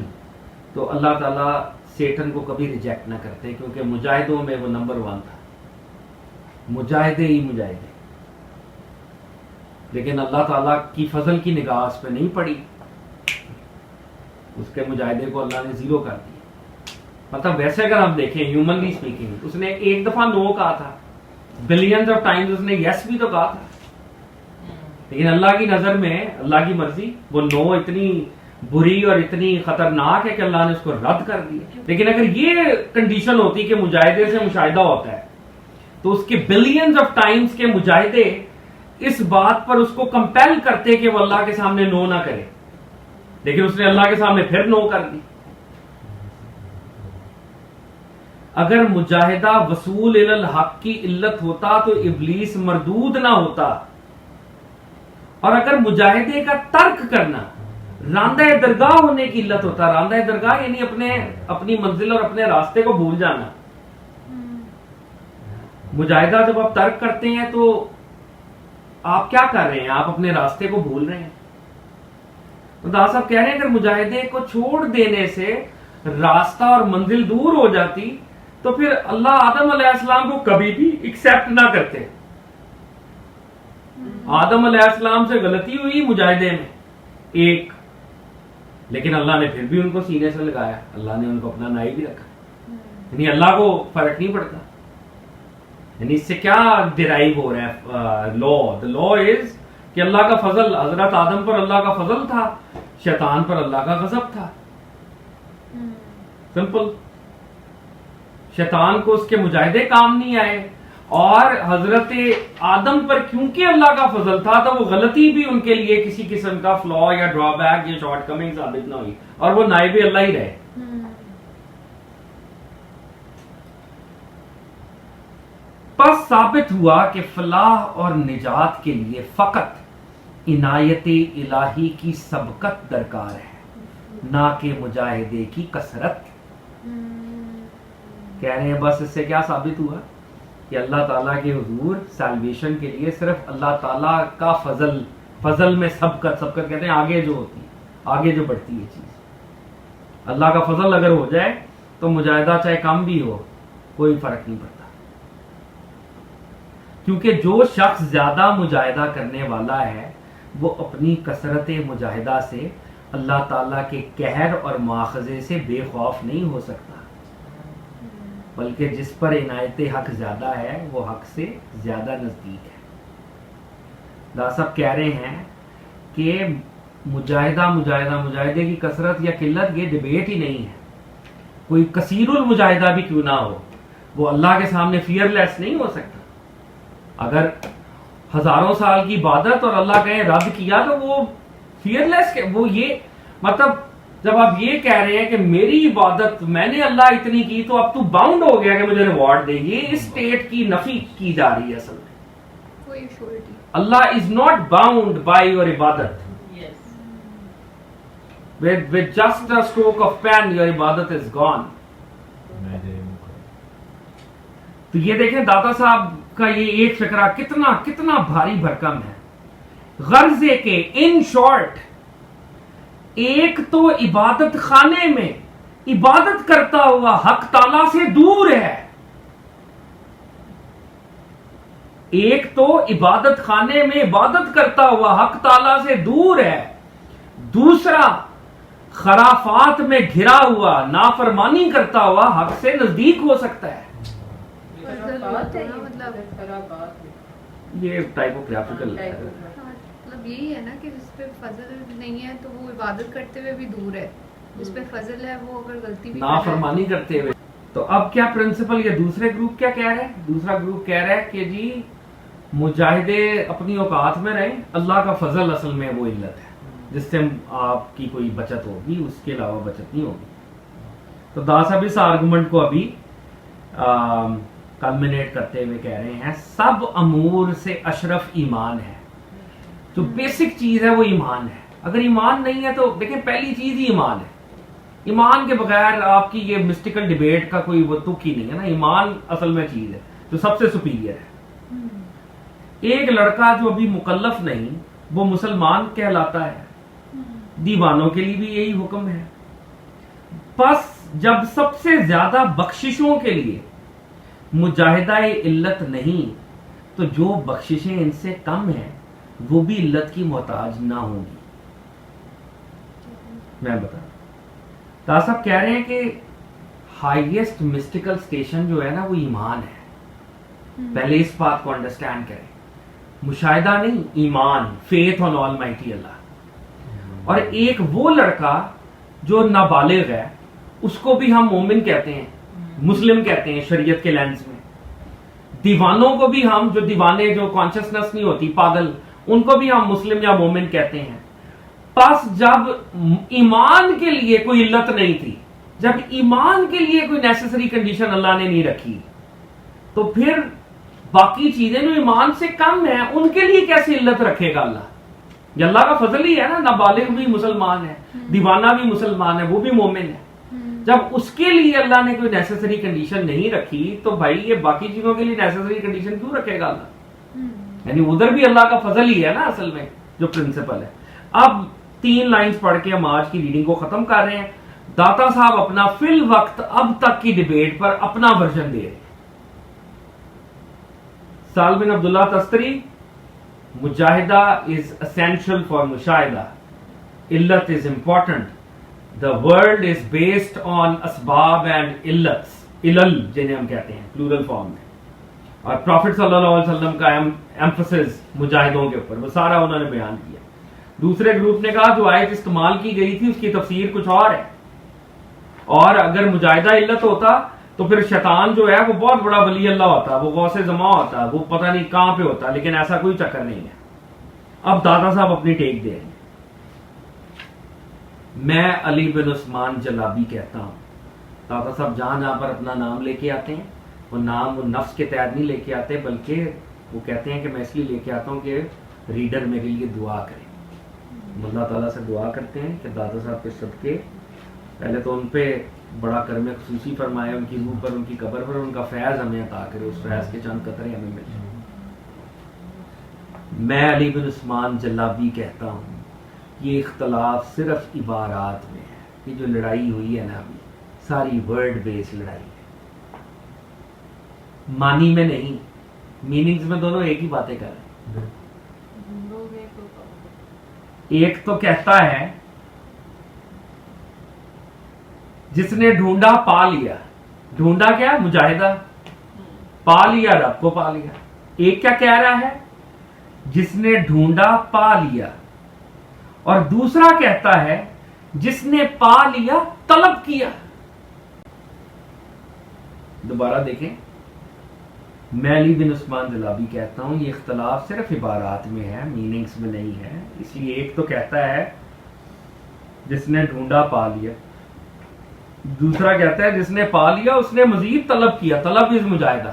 A: تو اللہ تعالیٰ سیٹن کو کبھی ریجیکٹ نہ کرتے، کیونکہ مجاہدوں میں وہ نمبر 1 تھا. مجاہدے ہی مجاہدے. لیکن اللہ تعالیٰ کی فضل کی نگاہ اس پہ نہیں پڑی، اس کے مجاہدے کو اللہ نے 0 کر دیا. مطلب ویسے اگر ہم دیکھیں ہیومنلی اسپیکنگ، اس نے ایک دفعہ نو کہا تھا، بلینز آف ٹائمز اس نے یس بھی تو کہا تھا، لیکن اللہ کی نظر میں اللہ کی مرضی وہ نو اتنی بری اور اتنی خطرناک ہے کہ اللہ نے اس کو رد کر دیا. لیکن اگر یہ کنڈیشن ہوتی کہ مجاہدے سے مشاہدہ ہوتا ہے تو اس کے بلینز آف ٹائمز کے مجاہدے اس بات پر اس کو کمپیل کرتے کہ وہ اللہ کے سامنے نو نہ کرے. لیکن اس نے اللہ کے سامنے پھر نو کر دی. اگر مجاہدہ وصول الی الحق کی علت ہوتا تو ابلیس مردود نہ ہوتا، اور اگر مجاہدے کا ترک کرنا راندہ درگاہ ہونے کی علت ہوتا. راندہ درگاہ یعنی اپنی منزل اور اپنے راستے کو بھول جانا. مجاہدہ جب آپ ترک کرتے ہیں تو آپ کیا کر رہے ہیں؟ آپ اپنے راستے کو بھول رہے ہیں. خدا صاحب کہہ رہے ہیں اگر مجاہدے کو چھوڑ دینے سے راستہ اور منزل دور ہو جاتی تو پھر اللہ آدم علیہ السلام کو کبھی بھی ایکسپٹ نہ کرتے. آدم علیہ السلام سے غلطی ہوئی مجاہدے میں ایک، لیکن اللہ نے پھر بھی ان کو سینے سے لگایا. اللہ نے ان کو اپنا نائب بھی رکھا. یعنی اللہ کو فرق نہیں پڑتا. یعنی اس سے کیا ڈرائیو ہو رہا ہے لا؟ دا لا از کہ اللہ کا فضل حضرت آدم پر اللہ کا فضل تھا، شیطان پر اللہ کا غضب تھا. سمپل. شیطان کو اس کے مجاہدے کام نہیں آئے، اور حضرت آدم پر کیونکہ اللہ کا فضل تھا تو وہ غلطی بھی ان کے لیے کسی قسم کا فلا یا ڈرا بیک یا شارٹ کمنگ ثابت نہ ہوئی، اور وہ نائب اللہ ہی رہے. پس ثابت ہوا کہ فلاح اور نجات کے لیے فقط عنایت الہی کی سبقت درکار ہے، نہ کہ مجاہدے کی کثرت. کہہ رہے ہیں بس اس سے کیا ثابت ہوا کہ اللہ تعالیٰ کے حضور سیلویشن کے لیے صرف اللہ تعالیٰ کا فضل میں سبقت کہتے ہیں آگے جو ہوتی ہے، آگے جو بڑھتی ہے چیز. اللہ کا فضل اگر ہو جائے تو مجاہدہ چاہے کم بھی ہو کوئی فرق نہیں پڑتا. کیونکہ جو شخص زیادہ مجاہدہ کرنے والا ہے وہ اپنی کثرت مجاہدہ سے اللہ تعالیٰ کے قہر اور مواخذے سے بے خوف نہیں ہو سکتا، بلکہ جس پر عنایت حق زیادہ ہے وہ حق سے زیادہ نزدیک ہے. دا صاحب کہہ رہے ہیں کہ مجاہدے کی کثرت یا قلت یہ ڈیبیٹ ہی نہیں ہے. کوئی کثیر المجاہدہ بھی کیوں نہ ہو وہ اللہ کے سامنے فیئر لیس نہیں ہو سکتا. اگر ہزاروں سال کی عبادت اور اللہ کہیں رد کیا تو وہ فیئر لیس، وہ یہ مطلب جب آپ یہ کہہ رہے ہیں کہ میری عبادت میں نے اللہ اتنی کی تو اب تو باؤنڈ ہو گیا کہ مجھے ریوارڈ دے، یہ اس اسٹیٹ کی نفی کی جا رہی ہے. اصل میں
B: کوئی surely
A: Allah is not bound by your عبادت. with just a stroke of pen your عبادت is gone. تو یہ دیکھیں داتا صاحب کا یہ ایک فقرہ کتنا بھاری بھرکم ہے. غرض ہے کہ ان شارٹ ایک تو عبادت خانے میں عبادت کرتا ہوا حق تعالی سے دور ہے، ایک تو عبادت خانے میں عبادت کرتا ہوا حق تعالی سے دور ہے، دوسرا خرافات میں گھرا ہوا نافرمانی کرتا ہوا حق سے نزدیک ہو سکتا ہے. یہ ٹائپوگرافیکل
B: مطلب یہی ہے نا کہ جس پہ فضل نہیں ہے تو وہ عبادت کرتے ہوئے بھی دور ہے، جس پہ فضل ہے وہ اگر غلطی بھی
A: نافرمانی کرتے ہوئے. تو اب کیا پرنسپل یہ دوسرے گروپ کیا کہہ رہے ہیں؟ دوسرا گروپ کہہ رہا ہے کہ جی مجاہدے اپنی اوقات میں رہیں، اللہ کا فضل اصل میں وہ علت ہے جس سے آپ کی کوئی بچت ہوگی، اس کے علاوہ بچت نہیں ہوگی. تو دا صاحب اس آرگومنٹ کو ابھی کلمنیٹ کرتے ہوئے کہہ رہے ہیں سب امور سے اشرف ایمان ہے. جو بیسک چیز ہے وہ ایمان ہے. اگر ایمان نہیں ہے تو دیکھیں پہلی چیز ہی ایمان ہے. ایمان کے بغیر آپ کی یہ مسٹیکل ڈیبیٹ کا کوئی وہ تک ہی نہیں ہے نا. ایمان اصل میں چیز ہے جو سب سے سپیریئر ہے. ایک لڑکا جو ابھی مکلف نہیں وہ مسلمان کہلاتا ہے. دیوانوں کے لیے بھی یہی حکم ہے. بس جب سب سے زیادہ بخششوں کے لیے مجاہدہ علت نہیں تو جو بخششیں ان سے کم ہیں وہ بھی علت کی محتاج نہ ہوں گی. میں بتا تا صاحب کہہ رہے ہیں کہ ہائیسٹ مسٹیکل سٹیشن جو ہے نا وہ ایمان ہے. پہلے اس بات کو انڈرسٹینڈ کریں. مشاہدہ نہیں، ایمان، فیتھ آن آلمائٹی اللہ. اور ایک وہ لڑکا جو نابالغ ہے اس کو بھی ہم مومن کہتے ہیں، مسلم کہتے ہیں شریعت کے لینس میں. دیوانوں کو بھی ہم، جو دیوانے جو کانشسنس نہیں ہوتی، پاگل، ان کو بھی ہم مسلم یا مومن کہتے ہیں. پس جب ایمان کے لیے کوئی علت نہیں تھی، جب ایمان کے لیے کوئی نیسیسری کنڈیشن اللہ نے نہیں رکھی، تو پھر باقی چیزیں جو ایمان سے کم ہیں ان کے لیے کیسے علت رکھے گا اللہ؟ یہ اللہ کا فضل ہی ہے نا، نابالغ بھی مسلمان ہے، دیوانہ بھی مسلمان ہے، وہ بھی مومن ہے۔ جب اس کے لیے اللہ نے کوئی نیسیسری کنڈیشن نہیں رکھی تو بھائی یہ باقی چیزوں کے لیے نیسیسری کنڈیشن کیوں رکھے گا اللہ؟ یعنی ادھر بھی اللہ کا فضل ہی ہے نا اصل میں جو پرنسپل ہے۔ اب 3 لائنز پڑھ کے ہم آج کی ریڈنگ کو ختم کر رہے ہیں۔ داتا صاحب اپنا فی الوقت اب تک کی ڈیبیٹ پر اپنا ورژن دے رہے ہیں۔ سال بن عبداللہ تستری، مجاہدہ از اسینشل فار مشاہدہ، علت is important, the world is based on اسباب اینڈ علتس، علل جنہیں ہم کہتے ہیں پلورل فارم میں، اور پروفٹ صلی اللہ علیہ وسلم کا ایمفسس مجاہدوں کے اوپر وہ سارا انہوں نے بیان کیا۔ دوسرے گروپ نے کہا جو آیت استعمال کی گئی تھی اس کی تفسیر کچھ اور ہے، اور اگر مجاہدہ علت ہوتا تو پھر شیطان جو ہے وہ بہت بڑا ولی اللہ ہوتا، وہ غوث زماں ہوتا، وہ پتہ نہیں کہاں پہ ہوتا، لیکن ایسا کوئی چکر نہیں ہے۔ اب داتا صاحب اپنی ٹیک دے رہے ہیں۔ میں علی بن عثمان جلابی کہتا ہوں، داتا صاحب جہاں جہاں پر اپنا نام لے کے آتے ہیں وہ نام وہ نفس کے تحت نہیں لے کے آتے، بلکہ وہ کہتے ہیں کہ میں اس لیے لے کے آتا ہوں کہ ریڈر میرے لیے دعا کرے۔ اللہ تعالیٰ سے دعا کرتے ہیں کہ داتا صاحب کے صدقے پہلے تو ان پہ بڑا کرم خصوصی فرمائے، ان کی روح پر، ان کی قبر پر ان کا فیض ہمیں عطا کرے، اس فیض کے چند قطرے ہمیں مل جائیں۔ میں علی بن عثمان جلابی کہتا ہوں یہ اختلاف صرف عبارات میں ہے، یہ جو لڑائی ہوئی ہے نا ابھی ساری ورڈ بیس لڑائی ہے، معنی میں نہیں، میننگز میں دونوں ایک ہی باتیں کر رہے ہیں۔ ایک تو کہتا ہے جس نے ڈھونڈا پا لیا، ڈھونڈا کیا؟ مجاہدہ، پا لیا رب کو پا لیا۔ ایک کیا کہہ رہا ہے؟ جس نے ڈھونڈا پا لیا، اور دوسرا کہتا ہے جس نے پا لیا طلب کیا۔ دوبارہ دیکھیں، میں علی بن عثمان جلابی کہتا ہوں یہ اختلاف صرف عبارات میں ہے، میننگز میں نہیں ہے۔ اس لیے ایک تو کہتا ہے جس نے ڈھونڈا پا لیا، دوسرا کہتا ہے جس نے پا لیا اس نے مزید طلب کیا، طلب از مجاہدہ۔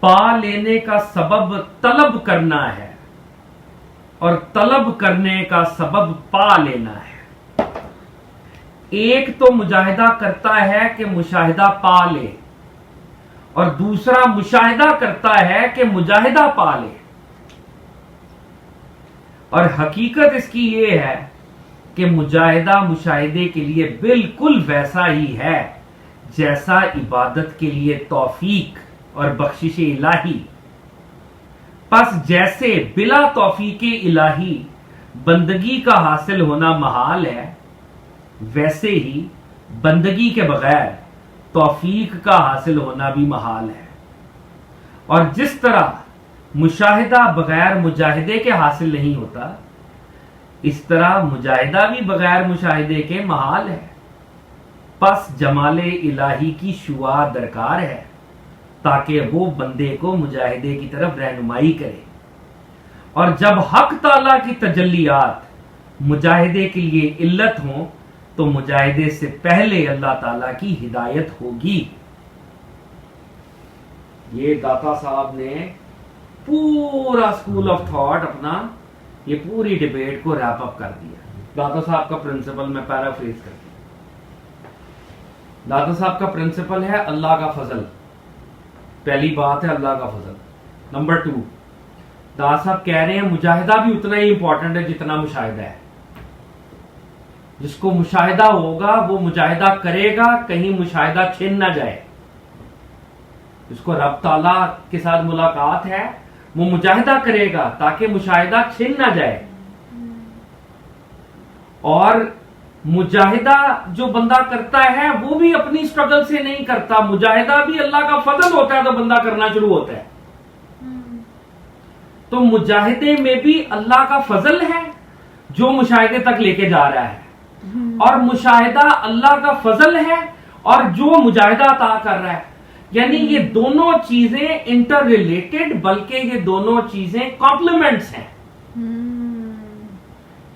A: پا لینے کا سبب طلب کرنا ہے اور طلب کرنے کا سبب پا لینا ہے۔ ایک تو مجاہدہ کرتا ہے کہ مشاہدہ پا لے، اور دوسرا مشاہدہ کرتا ہے کہ مجاہدہ پا لے، اور حقیقت اس کی یہ ہے کہ مجاہدہ مشاہدے کے لیے بالکل ویسا ہی ہے جیسا عبادت کے لیے توفیق اور بخشش الہی۔ پس جیسے بلا توفیق الہی بندگی کا حاصل ہونا محال ہے، ویسے ہی بندگی کے بغیر توفیق کا حاصل ہونا بھی محال ہے۔ اور جس طرح مشاہدہ بغیر مجاہدے کے حاصل نہیں ہوتا، اس طرح مجاہدہ بھی بغیر مشاہدے کے محال ہے۔ پس جمال الہی کی شعاع درکار ہے تاکہ وہ بندے کو مجاہدے کی طرف رہنمائی کرے، اور جب حق تعالیٰ کی تجلیات مجاہدے کے لیے علت ہوں تو مجاہدے سے پہلے اللہ تعالیٰ کی ہدایت ہوگی۔ یہ داتا صاحب نے پورا اسکول آف تھاٹ اپنا یہ پوری ڈیبیٹ کو ریپ اپ کر دیا۔ داتا صاحب کا پرنسپل میں پیرافریز کرتا ہوں۔ داتا صاحب کا پرنسپل ہے اللہ کا فضل۔ پہلی بات ہے اللہ کا فضل۔ نمبر 2، داتا صاحب کہہ رہے ہیں مجاہدہ بھی اتنا ہی امپورٹنٹ ہے جتنا مشاہدہ ہے۔ جس کو مشاہدہ ہوگا وہ مجاہدہ کرے گا، کہیں مشاہدہ چھن نہ جائے۔ جس کو رب تعالیٰ کے ساتھ ملاقات ہے وہ مجاہدہ کرے گا تاکہ مشاہدہ چھن نہ جائے۔ اور مجاہدہ جو بندہ کرتا ہے وہ بھی اپنی سٹرگل سے نہیں کرتا، مجاہدہ بھی اللہ کا فضل ہوتا ہے تو بندہ کرنا شروع ہوتا ہے۔ تو مجاہدے میں بھی اللہ کا فضل ہے جو مشاہدے تک لے کے جا رہا ہے، اور مشاہدہ اللہ کا فضل ہے اور جو مجاہدہ عطا کر رہا ہے۔ یعنی یہ دونوں چیزیں انٹر ریلیٹڈ، بلکہ یہ دونوں چیزیں کمپلیمنٹس ہیں۔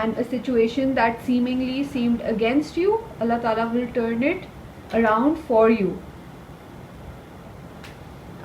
B: and a situation that seemingly seemed against you, Allah Ta'ala will turn it around for you.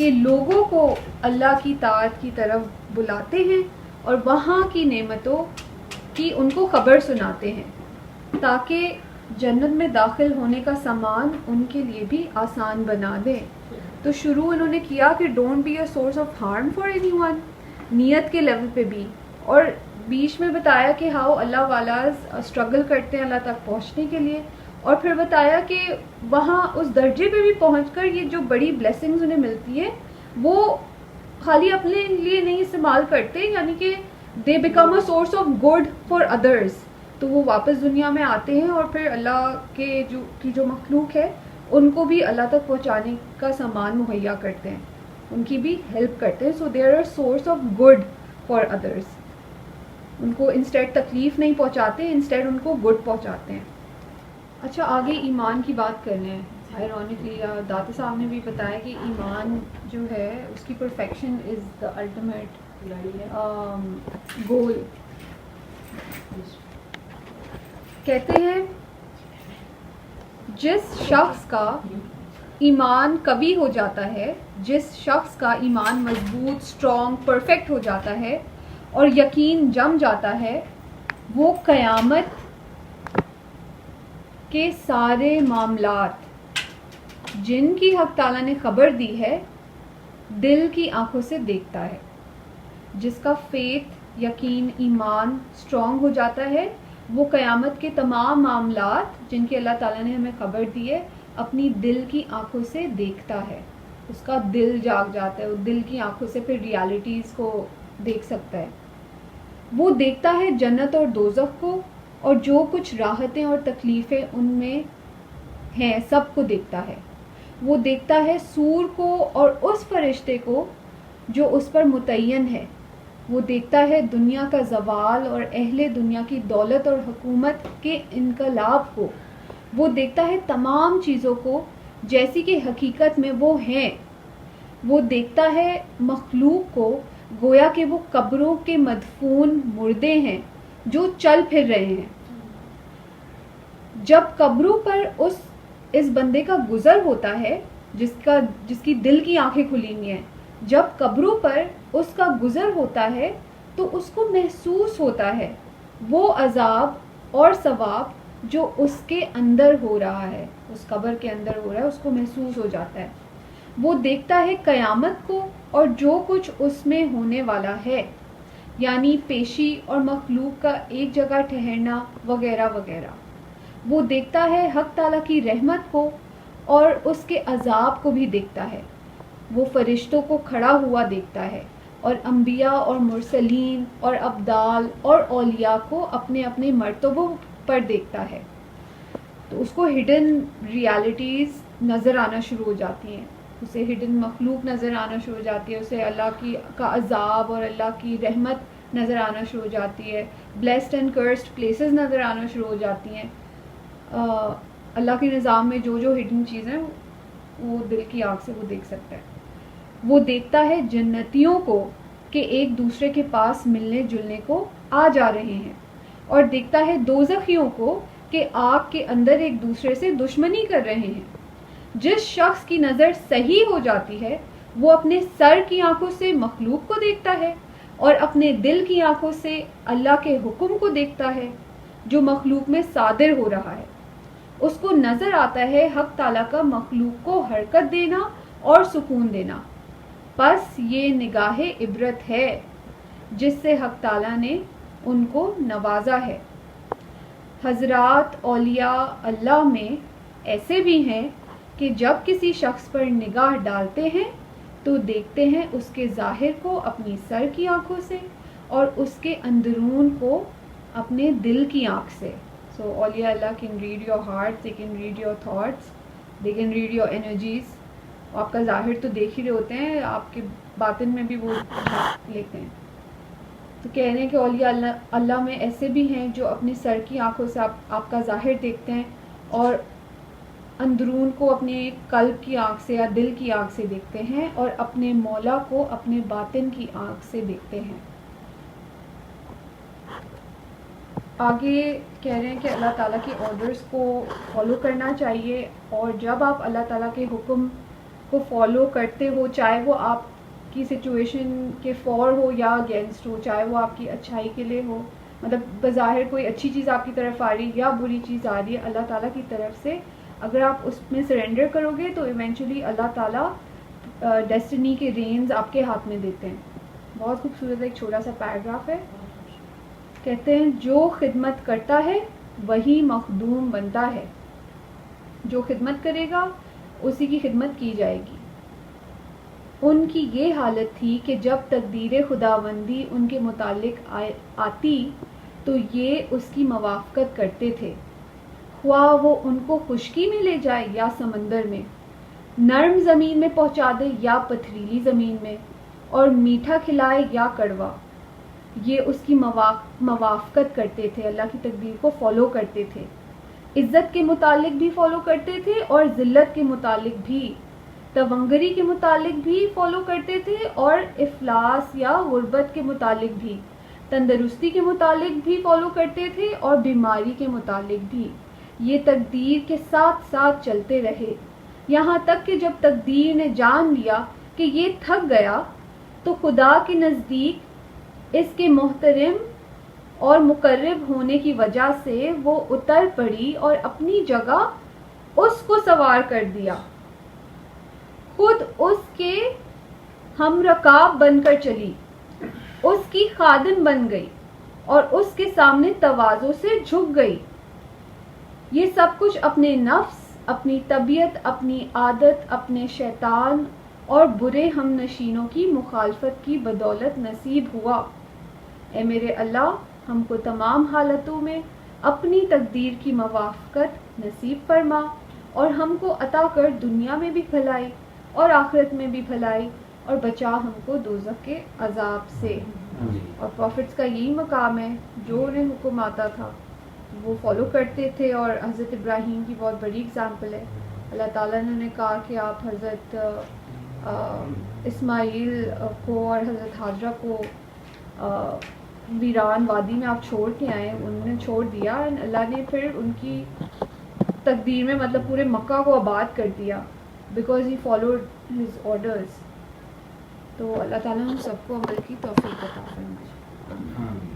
B: کہ لوگوں کو اللہ کی طاعت کی طرف بلاتے ہیں اور وہاں کی نعمتوں کی ان کو خبر سناتے ہیں تاکہ جنت میں داخل ہونے کا سامان ان کے لیے بھی آسان بنا دیں. تو شروع انہوں نے کیا کہ don't be a source of harm for any one, نیت کے لیول پہ بھی، اور بیچ میں بتایا کہ ہاؤ اللہ والاز اسٹرگل کرتے ہیں اللہ تک پہنچنے کے لیے، اور پھر بتایا کہ وہاں اس درجے پہ بھی پہنچ کر یہ جو بڑی بلیسنگز انہیں ملتی ہے وہ خالی اپنے لیے نہیں استعمال کرتے، یعنی کہ they become a source of good for ادرس. تو وہ واپس دنیا میں آتے ہیں اور پھر اللہ کے جو مخلوق ہے ان کو بھی اللہ تک پہنچانے کا سامان مہیا کرتے ہیں، ان کی بھی ہیلپ کرتے ہیں. So they are a source of good for others. ان کو انسٹیڈ تکلیف نہیں پہنچاتے، انسٹیڈ ان کو گڈ پہنچاتے ہیں. اچھا آگے ایمان کی بات کر لیں. آئرونکلی داتا صاحب نے بھی بتایا کہ ایمان جو ہے اس کی perfection is the ultimate goal. کہتے ہیں جس شخص کا ایمان قوی ہو جاتا ہے، جس شخص کا ایمان مضبوط، اسٹرانگ، پرفیکٹ ہو جاتا ہے اور یقین جم جاتا ہے، وہ قیامت کے سارے معاملات جن کی حق تعالیٰ نے خبر دی ہے دل کی آنکھوں سے دیکھتا ہے. جس کا فیتھ، یقین، ایمان اسٹرانگ ہو جاتا ہے وہ قیامت کے تمام معاملات جن کی اللہ تعالیٰ نے ہمیں خبر دی ہے اپنی دل کی آنکھوں سے دیکھتا ہے. اس کا دل جاگ جاتا ہے، وہ دل کی آنکھوں سے پھر ریالٹیز کو دیکھ سکتا ہے. وہ دیکھتا ہے جنت اور دوزخ کو اور جو کچھ راحتیں اور تکلیفیں ان میں ہیں سب کو دیکھتا ہے. وہ دیکھتا ہے سور کو اور اس فرشتے کو جو اس پر متعین ہے. وہ دیکھتا ہے دنیا کا زوال اور اہل دنیا کی دولت اور حکومت کے انقلاب کو. وہ دیکھتا ہے تمام چیزوں کو جیسی کہ حقیقت میں وہ ہیں. وہ دیکھتا ہے مخلوق کو گویا کہ وہ قبروں کے مدفون مردے ہیں جو چل پھر رہے ہیں. جب قبروں پر اس بندے کا گزر ہوتا ہے جس کی دل کی آنکھیں کھلی ہوئی ہیں، جب قبروں پر اس کا گزر ہوتا ہے تو اس کو محسوس ہوتا ہے وہ عذاب اور ثواب جو اس کے اندر ہو رہا ہے، اس قبر کے اندر ہو رہا ہے، اس کو محسوس ہو جاتا ہے. وہ دیکھتا ہے قیامت کو اور جو کچھ اس میں ہونے والا ہے، یعنی پیشی اور مخلوق کا ایک جگہ ٹھہرنا وغیرہ وغیرہ. وہ دیکھتا ہے حق تعالیٰ کی رحمت کو اور اس کے عذاب کو بھی دیکھتا ہے. وہ فرشتوں کو کھڑا ہوا دیکھتا ہے اور انبیاء اور مرسلین اور ابدال اور اولیاء کو اپنے اپنے مرتبوں پر دیکھتا ہے. تو اس کو ہڈن ریالٹیز نظر آنا شروع ہو جاتی ہیں، اسے ہڈن مخلوق نظر آنا شروع ہو جاتی ہے، اسے اللہ کا عذاب اور اللہ کی رحمت نظر آنا شروع ہو جاتی ہے، بلیسڈ اینڈ کرسڈ پلیسز نظر آنا شروع ہو جاتی ہیں. اللہ کے نظام میں جو ہڈن چیزیں وہ دل کی آنکھ سے وہ دیکھ سکتا ہے. وہ دیکھتا ہے جنتیوں کو کہ ایک دوسرے کے پاس ملنے جلنے کو آ جا رہے ہیں، اور دیکھتا ہے دوزخیوں کو کہ آگ کے اندر ایک دوسرے سے دشمنی کر رہے ہیں. جس شخص کی نظر صحیح ہو جاتی ہے وہ اپنے سر کی آنکھوں سے مخلوق کو دیکھتا ہے اور اپنے دل کی آنکھوں سے اللہ کے حکم کو دیکھتا ہے جو مخلوق میں صادر ہو رہا ہے. اس کو نظر آتا ہے حق تعالیٰ کا مخلوق کو حرکت دینا اور سکون دینا. بس یہ نگاہ عبرت ہے جس سے حق تعالیٰ نے ان کو نوازا ہے. حضرات اولیاء اللہ میں ایسے بھی ہیں کہ جب کسی شخص پر نگاہ ڈالتے ہیں تو دیکھتے ہیں اس کے ظاہر کو اپنی سر کی آنکھوں سے اور اس کے اندرون کو اپنے دل کی آنکھ سے. So اولیاء اللہ can read your heart, they can read your thoughts, they can read your energies. آپ کا ظاہر تو دیکھ ہی رہے ہوتے ہیں، آپ کے باطن میں بھی وہ لیتے ہیں. تو کہہ رہے ہیں کہ اولیاء اللہ میں ایسے بھی ہیں جو اپنی سر کی آنکھوں سے آپ کا ظاہر دیکھتے ہیں اور اندرون کو اپنے قلب کی آنکھ سے یا دل کی آنکھ سے دیکھتے ہیں اور اپنے مولا کو اپنے باطن کی آنکھ سے دیکھتے ہیں. آگے کہہ رہے ہیں کہ اللہ تعالیٰ کے آرڈرز کو فالو کرنا چاہیے، اور جب آپ اللہ تعالیٰ کے حکم کو فالو کرتے ہو, چاہے وہ آپ کی سچویشن کے فور ہو یا اگینسٹ ہو, چاہے وہ آپ کی اچھائی کے لیے ہو, مطلب بظاہر کوئی اچھی چیز آپ کی طرف آ رہی ہے یا بری چیز آ رہی ہے اللہ تعالیٰ کی طرف سے, اگر آپ اس میں سرنڈر کرو گے تو ایونچولی اللہ تعالیٰ ڈیسٹنی کے رینز آپ کے ہاتھ میں دیتے ہیں. بہت خوبصورت ایک چھوٹا سا پیراگراف ہے, کہتے ہیں جو خدمت کرتا ہے وہی مخدوم بنتا ہے, جو خدمت کرے گا اسی کی خدمت کی جائے گی. ان کی یہ حالت تھی کہ جب تقدیر خداوندی ان کے متعلق آتی تو یہ اس کی موافقت کرتے تھے, خواہ وہ ان کو خشکی میں لے جائے یا سمندر میں, نرم زمین میں پہنچا دے یا پتھریلی زمین میں, اور میٹھا کھلائے یا کڑوا. یہ اس کی موافقت کرتے تھے, اللہ کی تقدیر کو فالو کرتے تھے, عزت کے متعلق بھی فالو کرتے تھے اور ذلت کے متعلق بھی, تونگری کے متعلق بھی فالو کرتے تھے اور افلاس یا غربت کے متعلق بھی, تندرستی کے متعلق بھی فالو کرتے تھے اور بیماری کے متعلق بھی. یہ تقدیر کے ساتھ ساتھ چلتے رہے, یہاں تک کہ جب تقدیر نے جان لیا کہ یہ تھک گیا تو خدا کے نزدیک اس کے محترم اور مقرب ہونے کی وجہ سے وہ اتر پڑی اور اپنی جگہ اس کو سوار کر دیا, خود اس کے ہم رکاب بن کر چلی, اس کی خادم بن گئی اور اس کے سامنے تواضع سے جھک گئی. یہ سب کچھ اپنے نفس, اپنی طبیعت, اپنی عادت, اپنے شیطان اور برے ہم نشینوں کی مخالفت کی بدولت نصیب ہوا. اے میرے اللہ, ہم کو تمام حالتوں میں اپنی تقدیر کی موافقت نصیب فرما اور ہم کو عطا کر دنیا میں بھی بھلائی اور آخرت میں بھی بھلائی, اور بچا ہم کو دوزخ کے عذاب سے. اور پروفٹس کا یہی مقام ہے, جو انہیں حکم آتا تھا وہ فالو کرتے تھے. اور حضرت ابراہیم کی بہت بڑی اگزامپل ہے, اللہ تعالیٰ نے کہا کہ آپ حضرت اسماعیل کو اور حضرت حاجرہ کو ویران وادی میں آپ چھوڑ کے آئے, انہوں نے چھوڑ دیا, اللہ نے پھر ان کی تقدیر میں مطلب پورے مکہ کو آباد کر دیا, because he followed his orders. تو اللہ تعالیٰ ہم سب کو عمل کی توفیق عطا فرمائے.